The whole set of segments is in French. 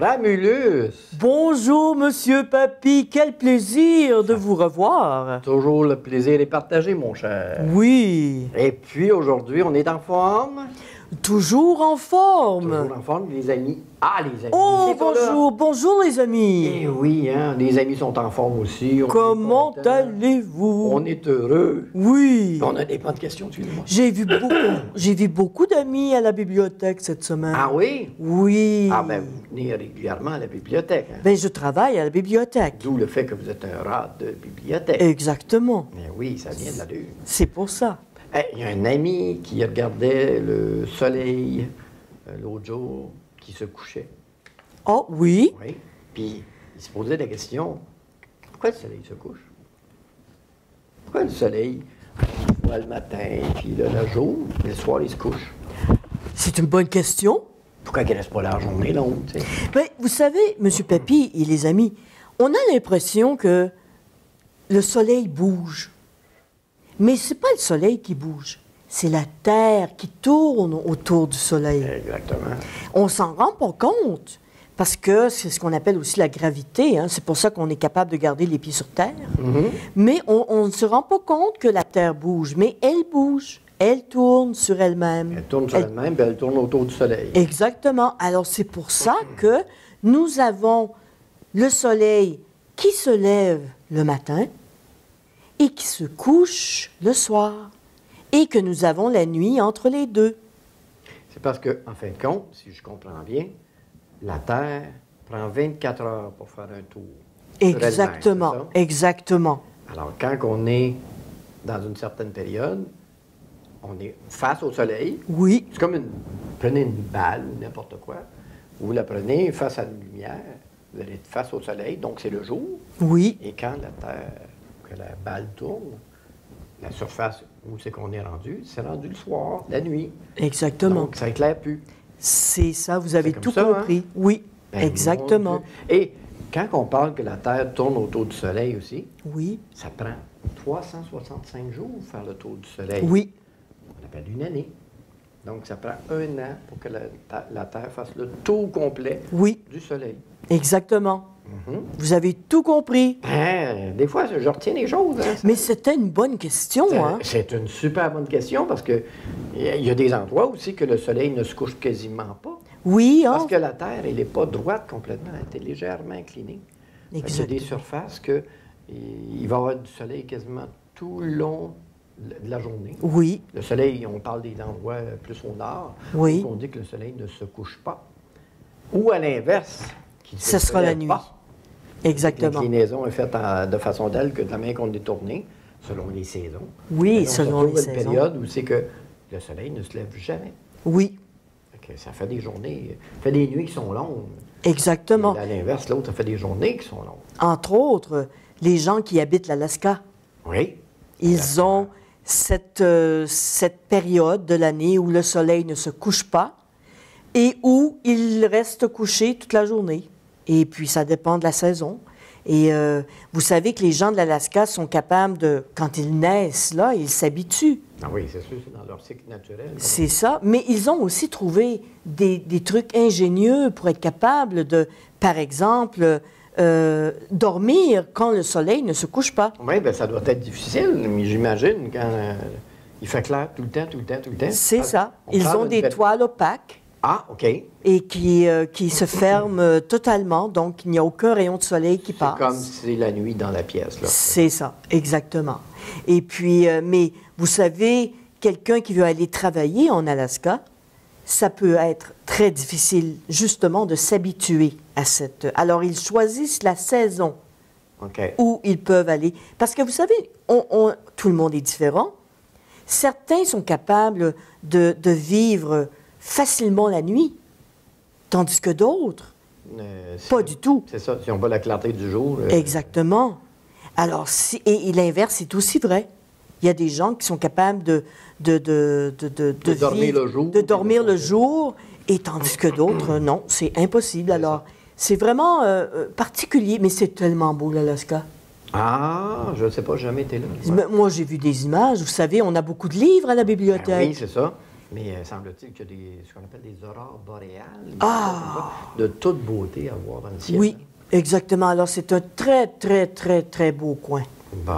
Ramulus! Bonjour, Monsieur Papy. Quel plaisir de vous revoir. Toujours le plaisir est partagé, mon cher. Oui, Et puis aujourd'hui, on est en forme. toujours en forme. Toujours en forme, les amis. Ah, les amis. Oh, c'est pas là. bonjour, bonjour les amis. Eh oui, hein, les amis sont en forme aussi. On est Comment contents. allez-vous? On est heureux. Oui. On a des bonnes questions, excusez-moi. J'ai vu beaucoup d'amis à la bibliothèque cette semaine. Ah oui? Oui. Ah ben, vous venez régulièrement à la bibliothèque. Hein? Ben, je travaille à la bibliothèque. D'où le fait que vous êtes un rat de bibliothèque. Exactement. Mais oui, ça vient de la lune. C'est pour ça. Il y a un ami qui regardait le soleil l'autre jour qui se couchait. Oh, oui. Oui. Puis il se posait la question, pourquoi le soleil se couche? Pourquoi le soleil il voit le matin, puis là, le jour, et le soir, il se couche? C'est une bonne question. Pourquoi il ne reste pas la journée longue, tu sais? Ben, vous savez, Monsieur Papy et les amis, on a l'impression que le soleil bouge. Mais ce n'est pas le soleil qui bouge, c'est la Terre qui tourne autour du soleil. Exactement. On s'en rend pas compte, parce que c'est ce qu'on appelle aussi la gravité. Hein. C'est pour ça qu'on est capable de garder les pieds sur Terre. Mais on ne se rend pas compte que la Terre bouge, mais elle bouge. Elle tourne sur elle-même. Elle tourne sur elle-même, puis elle tourne autour du soleil. Exactement. Alors, c'est pour ça que nous avons le soleil qui se lève le matin et qui se couche le soir, et que nous avons la nuit entre les deux. C'est parce que, en fin de compte, si je comprends bien, la Terre prend 24 heures pour faire un tour. sur elle-même, Exactement, c'est ça? exactement. Alors, quand on est dans une certaine période, on est face au soleil. Oui, C'est comme prenez une balle ou n'importe quoi. Vous la prenez face à la lumière, vous allez être face au soleil, donc c'est le jour. oui, Et quand la Terre, que la balle tourne, la surface où c'est qu'on est rendu, c'est rendu le soir, la nuit. exactement. Donc, ça éclaire plus. C'est ça, vous avez comme tout ça, compris. Oui, Ben, exactement. mon Dieu. Et quand on parle que la Terre tourne autour du Soleil aussi, Oui, ça prend 365 jours pour faire le tour du Soleil. oui, On appelle une année. Donc, ça prend un an pour que la Terre fasse le tour complet oui, du Soleil. exactement. Mhm. Vous avez tout compris. Des fois, je retiens les choses. Hein. Mais c'était une bonne question, hein? C'est une super bonne question parce que il y a des endroits aussi que le Soleil ne se couche quasiment pas. Oui, hein? Parce que la Terre, elle n'est pas droite complètement, elle est légèrement inclinée. Fait que Il y a des Exactement. surfaces que il va y avoir du soleil quasiment tout le long de la journée. Oui, Le soleil, on parle des endroits plus au nord, Oui. où on dit que le soleil ne se couche pas. Ou à l'inverse, qu'il ne ce se sera la lève nuit. pas. Exactement. L'inclinaison est faite de façon telle que de la main qu'on est tourné, selon les saisons. Oui, Mais on se selon retrouve les à une saisons. période où c'est que le soleil ne se lève jamais. Oui, Fait que ça fait des journées, ça fait des nuits qui sont longues. exactement. Et à l'inverse, l'autre, ça fait des journées qui sont longues. Entre autres, les gens qui habitent l'Alaska, Oui. ils ont cette période de l'année où le soleil ne se couche pas et où il reste couché toute la journée. Et puis, ça dépend de la saison. Et vous savez que les gens de l'Alaska sont capables de, quand ils naissent, là, ils s'habituent. Ah oui, c'est sûr, c'est dans leur cycle naturel. C'est ça. Mais ils ont aussi trouvé des trucs ingénieux pour être capables de, par exemple, dormir quand le soleil ne se couche pas. Oui, bien, ça doit être difficile, mais j'imagine, quand il fait clair tout le temps, tout le temps, tout le temps. C'est ça. On Ils parle ont d'une des toiles opaques Ah, OK. et qui se ferment totalement, donc il n'y a aucun rayon de soleil qui C'est passe. comme si c'est la nuit dans la pièce, là. C'est ça, exactement. Et puis, mais vous savez, quelqu'un qui veut aller travailler en Alaska, ça peut être très difficile, justement, de s'habituer à cette... Alors, ils choisissent la saison OK. où ils peuvent aller. Parce que vous savez, tout le monde est différent. Certains sont capables de vivre facilement la nuit, tandis que d'autres, pas du tout. C'est ça, si on voit la clarté du jour. Exactement. Alors, et l'inverse est aussi vrai. Il y a des gens qui sont capables de dormir vivre- le jour. de dormir le jour, et tandis que d'autres, non, c'est impossible. Alors, c'est vraiment particulier, mais c'est tellement beau, l'Alaska. Ah, je ne sais pas, j'ai jamais été là. Moi, j'ai vu des images. Vous savez, on a beaucoup de livres à la Ben bibliothèque. oui, c'est ça. Mais semble-t-il qu'il y a ce qu'on appelle des aurores boréales. Ah! De toute beauté à voir dans le ciel. Oui, exactement. Alors, c'est un très, très, très, très beau coin. Bon,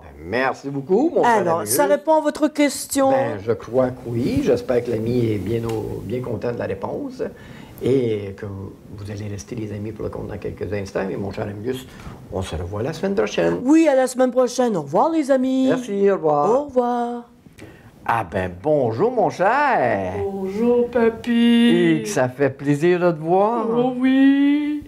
ben merci beaucoup, mon frère. Alors, ça répond à votre question? Ben, je crois que oui. J'espère que l'ami est bien content de la réponse et que vous allez rester les amis pour le compte dans quelques instants. Mais mon cher Amilius, on se revoit la semaine prochaine. Oui, à la semaine prochaine. Au revoir, les amis. Merci, au revoir. Au revoir. Ah ben, bonjour, mon cher. Bonjour, papy. Et que ça fait plaisir de te voir. Oh oui.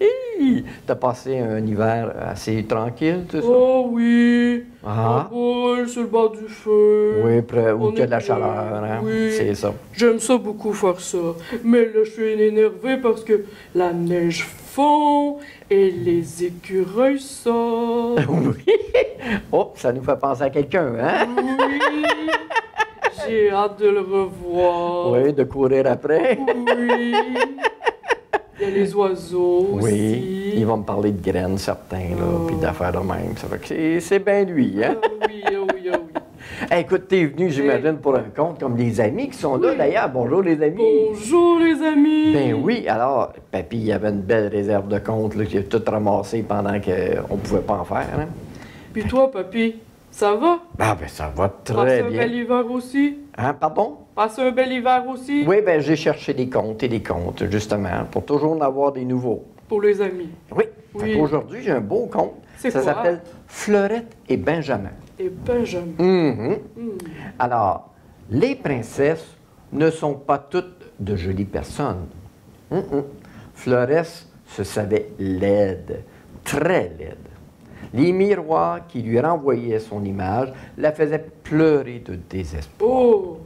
T'as passé un hiver assez tranquille, tout ça? Oh oui. Ah. On roule sur le bord du feu. Oui, où On il y a est de la bien. chaleur, hein? Oui. C'est ça. J'aime ça beaucoup faire ça. Mais là, je suis énervé parce que la neige fond et les écureuils sortent. Oui. Oh, ça nous fait penser à quelqu'un, hein? Oui. J'ai hâte de le revoir. Oui, de courir après. Oui. Il y a les oiseaux Oui, aussi. il va me parler de graines, certains, là, Oh. puis d'affaires de même. Ça fait que c'est bien lui, hein? Ah oui, ah oui, ah oui. Hey, écoute, t'es venu, j'imagine, pour un compte, comme les amis qui sont là, Oui. d'ailleurs. Bonjour, les amis. Bonjour les amis! Ben oui, alors, papy, il y avait une belle réserve de comptes, là, qu'il a tout ramassé pendant qu'on ne pouvait pas en faire, hein? Puis toi, papy, ça va? Ah, ben ça va Passer très un bien. bel hiver aussi? Hein, pardon? Passer un bel hiver aussi? Oui, ben j'ai cherché des comptes et des comptes, justement, pour toujours en avoir des nouveaux. Pour les amis. Oui. Oui. Aujourd'hui, j'ai un beau compte. C'est Ça quoi? s'appelle Fleurette et Benjamin. Et Benjamin. Mhm. Hmm. Alors, les princesses ne sont pas toutes de jolies personnes. Fleurette se savait laide, très laide. Les miroirs qui lui renvoyaient son image la faisaient pleurer de désespoir. Oh!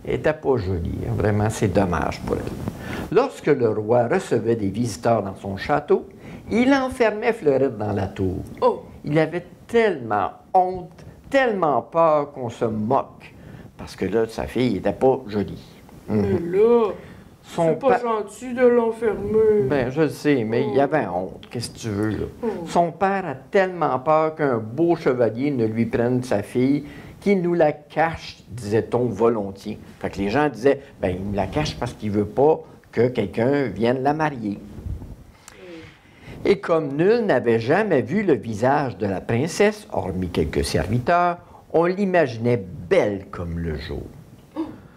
Elle n'était pas jolie, hein, vraiment, c'est dommage pour elle. Lorsque le roi recevait des visiteurs dans son château, il enfermait Fleurette dans la tour. Oh! Il avait tellement honte, tellement peur qu'on se moque, parce que là, sa fille n'était pas jolie. Mais là, Son c'est pas pa- gentil de l'enfermer. Ben, je le sais, mais il avait honte. Qu'est-ce que tu veux, là? Oh. Son père a tellement peur qu'un beau chevalier ne lui prenne sa fille qu'il nous la cache, disait-on volontiers. Fait que les gens disaient, ben, il me la cache parce qu'il veut pas que quelqu'un vienne la marier. Et comme nul n'avait jamais vu le visage de la princesse, hormis quelques serviteurs, on l'imaginait belle comme le jour.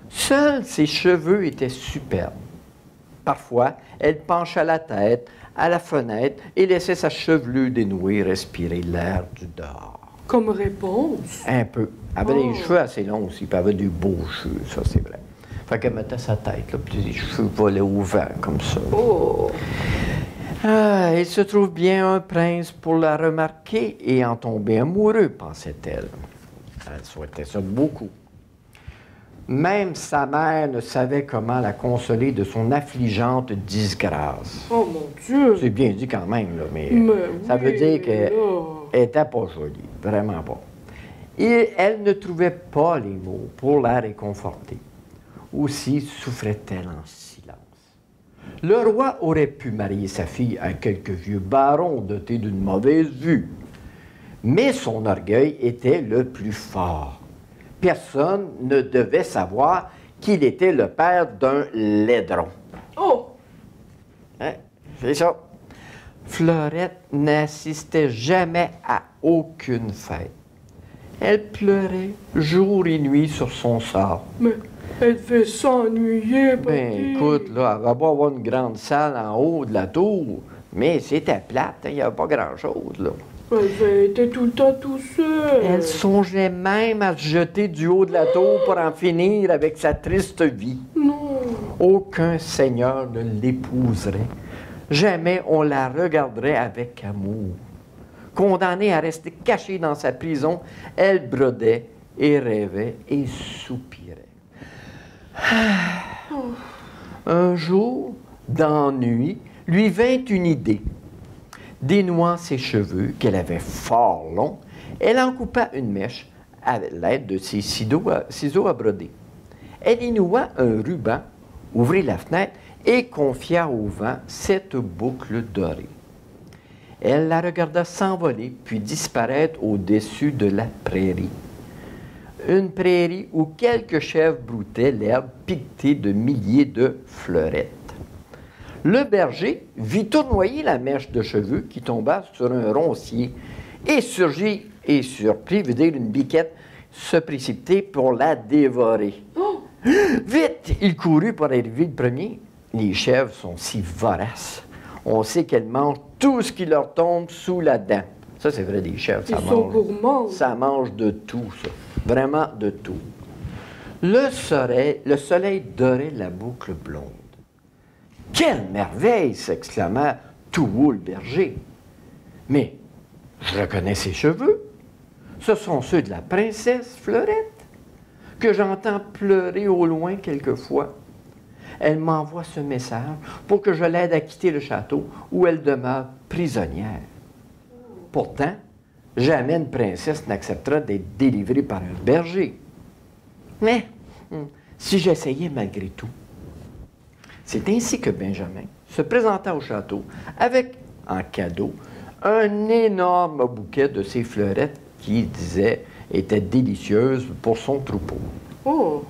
Seuls ses cheveux étaient superbes. Parfois, elle penchait la tête à la fenêtre et laissait sa chevelure dénouée respirer l'air du dehors. Comme réponse. Un peu. Elle avait Oh. des cheveux assez longs aussi, puis elle avait des beaux cheveux, ça c'est vrai. Fait qu'elle mettait sa tête, là, puis les cheveux volaient au vent comme ça. Oh! Ah, il se trouve bien un prince pour la remarquer et en tomber amoureux, pensait-elle. Elle souhaitait ça beaucoup. Même sa mère ne savait comment la consoler de son affligeante disgrâce. Oh mon Dieu! C'est bien dit quand même, là, mais Mais ça oui, veut dire qu'elle là. n'était pas jolie, vraiment pas. Et elle ne trouvait pas les mots pour la réconforter. Aussi souffrait-elle en silence. Le roi aurait pu marier sa fille à quelque vieux baron doté d'une mauvaise vue. Mais son orgueil était le plus fort. Personne ne devait savoir qu'il était le père d'un laidron. Oh! Hein? C'est ça. Fleurette n'assistait jamais à aucune fête. Elle pleurait jour et nuit sur son sort. Mais elle devait s'ennuyer, papy. Ben écoute, là, elle va pas avoir une grande salle en haut de la tour, mais c'était plate, hein, il n'y avait pas grand-chose, là. Elle devait être tout le temps tout seul. Elle songeait même à se jeter du haut de la tour pour en finir avec sa triste vie. Non. Aucun seigneur ne l'épouserait. Jamais on la regarderait avec amour. Condamnée à rester cachée dans sa prison, elle brodait et rêvait et soupirait. Un jour, d'ennui, lui vint une idée. Dénouant ses cheveux, qu'elle avait fort longs, elle en coupa une mèche à l'aide de ses ciseaux à broder. Elle y noua un ruban, ouvrit la fenêtre et confia au vent cette boucle dorée. Elle la regarda s'envoler, puis disparaître au-dessus de la prairie. une prairie où quelques chèvres broutaient l'herbe piquetée de milliers de fleurettes. Le berger vit tournoyer la mèche de cheveux qui tomba sur un roncier et surgit et surpris, veut dire une biquette, se précipiter pour la dévorer. Oh! Vite, il courut pour arriver le premier. Les chèvres sont si voraces. On sait qu'elles mangent tout ce qui leur tombe sous la dent. Ça, c'est vrai des chèvres, ça Ils sont mange. gourmands. Ça mange de tout, ça. Vraiment de tout. Le soleil dorait la boucle blonde. Quelle merveille! S'exclama tout haut le berger. Mais je reconnais ses cheveux. Ce sont ceux de la princesse Fleurette, que j'entends pleurer au loin quelquefois. Elle m'envoie ce message pour que je l'aide à quitter le château où elle demeure prisonnière. Pourtant, jamais une princesse n'acceptera d'être délivrée par un berger. Mais si j'essayais malgré tout. C'est ainsi que Benjamin se présenta au château avec, en cadeau, un énorme bouquet de ces fleurettes qui, disait, étaient délicieuses pour son troupeau. Oh!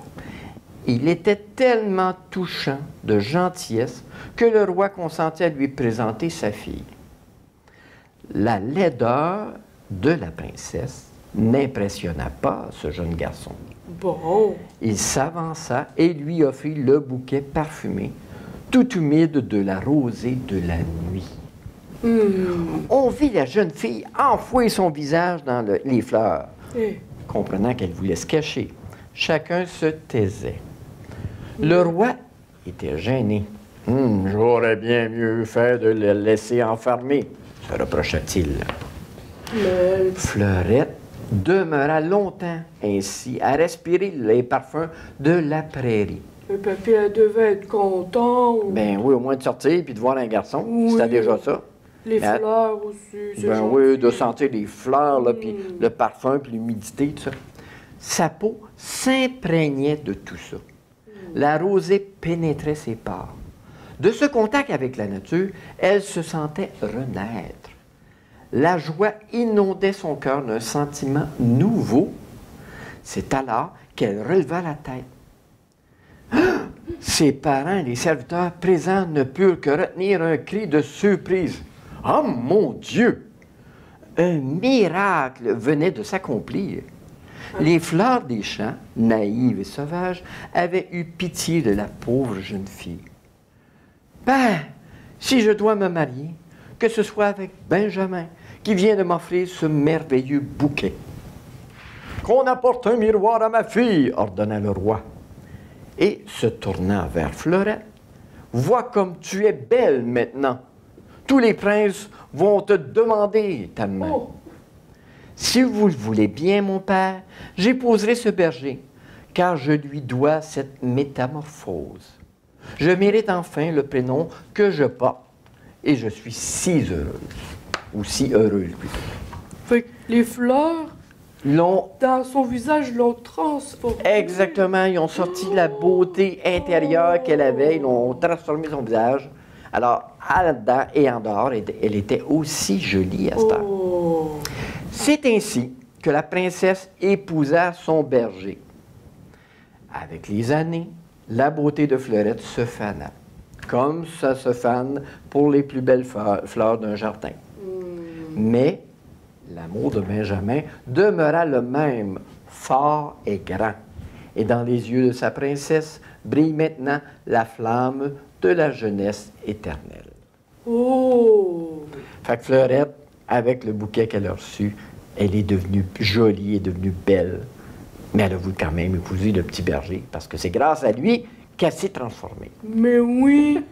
Il était tellement touchant de gentillesse que le roi consentit à lui présenter sa fille. La laideur de la princesse n'impressionna pas ce jeune garçon. Bon. Il s'avança et lui offrit le bouquet parfumé, tout humide de la rosée de la nuit. On vit la jeune fille enfouir son visage dans les fleurs, comprenant qu'elle voulait se cacher. Chacun se taisait. Le roi était gêné. J'aurais bien mieux fait de le laisser enfermer, se reprocha-t-il. Mais... Fleurette demeura longtemps ainsi à respirer les parfums de la prairie. Le papy, elle devait être content. Ben oui, au moins de sortir puis de voir un garçon. Oui. C'était déjà ça. Les Hein? fleurs aussi, c'est Ben gentil. oui, de sentir les fleurs, là, puis le parfum, puis l'humidité, tout ça. Sa peau s'imprégnait de tout ça. La rosée pénétrait ses pores. De ce contact avec la nature, elle se sentait renaître. La joie inondait son cœur d'un sentiment nouveau. C'est alors qu'elle releva la tête. Ah! Ses parents et les serviteurs présents ne purent que retenir un cri de surprise. « Oh mon Dieu! » Un miracle venait de s'accomplir. Les fleurs des champs, naïves et sauvages, avaient eu pitié de la pauvre jeune fille. « Ben, si je dois me marier, que ce soit avec Benjamin, qui vient de m'offrir ce merveilleux bouquet. »« Qu'on apporte un miroir à ma fille, » ordonna le roi. Et, se tournant vers Fleurette, « Vois comme tu es belle maintenant. Tous les princes vont te demander ta main. Oh. Si vous le voulez bien, mon père, j'épouserai ce berger, car je lui dois cette métamorphose. Je mérite enfin le prénom que je porte, et je suis si heureuse, ou si heureuse plutôt. » Fait que les fleurs, L'ont dans son visage, l'ont transformé. exactement, ils ont sorti la beauté intérieure qu'elle avait, ils ont transformé son visage. Alors, en dedans et en dehors, elle était aussi jolie à cette heure. Oh. C'est ainsi que la princesse épousa son berger. Avec les années, la beauté de Fleurette se fana, comme ça se fane pour les plus belles fleurs d'un jardin. Mais l'amour de Benjamin demeura le même, fort et grand. Et dans les yeux de sa princesse brille maintenant la flamme de la jeunesse éternelle. Oh. Fait que Fleurette, avec le bouquet qu'elle a reçu, elle est devenue jolie, est devenue belle. Mais elle a voulu quand même épouser le petit berger, parce que c'est grâce à lui qu'elle s'est transformée. Mais oui.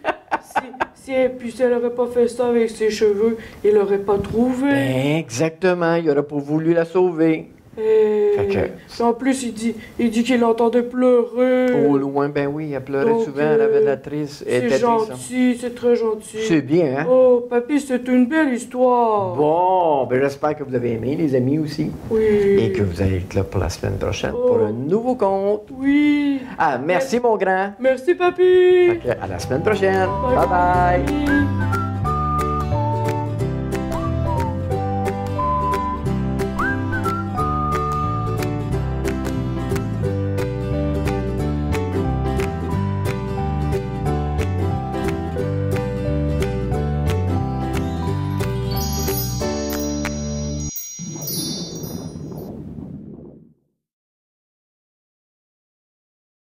si elle n'aurait pas fait ça avec ses cheveux, il l'aurait pas trouvé. Ben, exactement, il n'aurait pas voulu la sauver. Fait que- En plus, il dit qu'il entendait pleurer. Au loin, ben oui, elle pleurait Donc, souvent, elle avait de la triste. Elle C'est était triste, hein. gentil, c'est très gentil. C'est bien, hein? Oh, papy, c'est une belle histoire. Bon, ben j'espère que vous avez aimé, les amis aussi. Oui. Et que vous allez être là pour la semaine prochaine pour un nouveau conte. Oui. Ah, merci, mon grand. Merci, papy. Fait que à la semaine prochaine. Bye bye.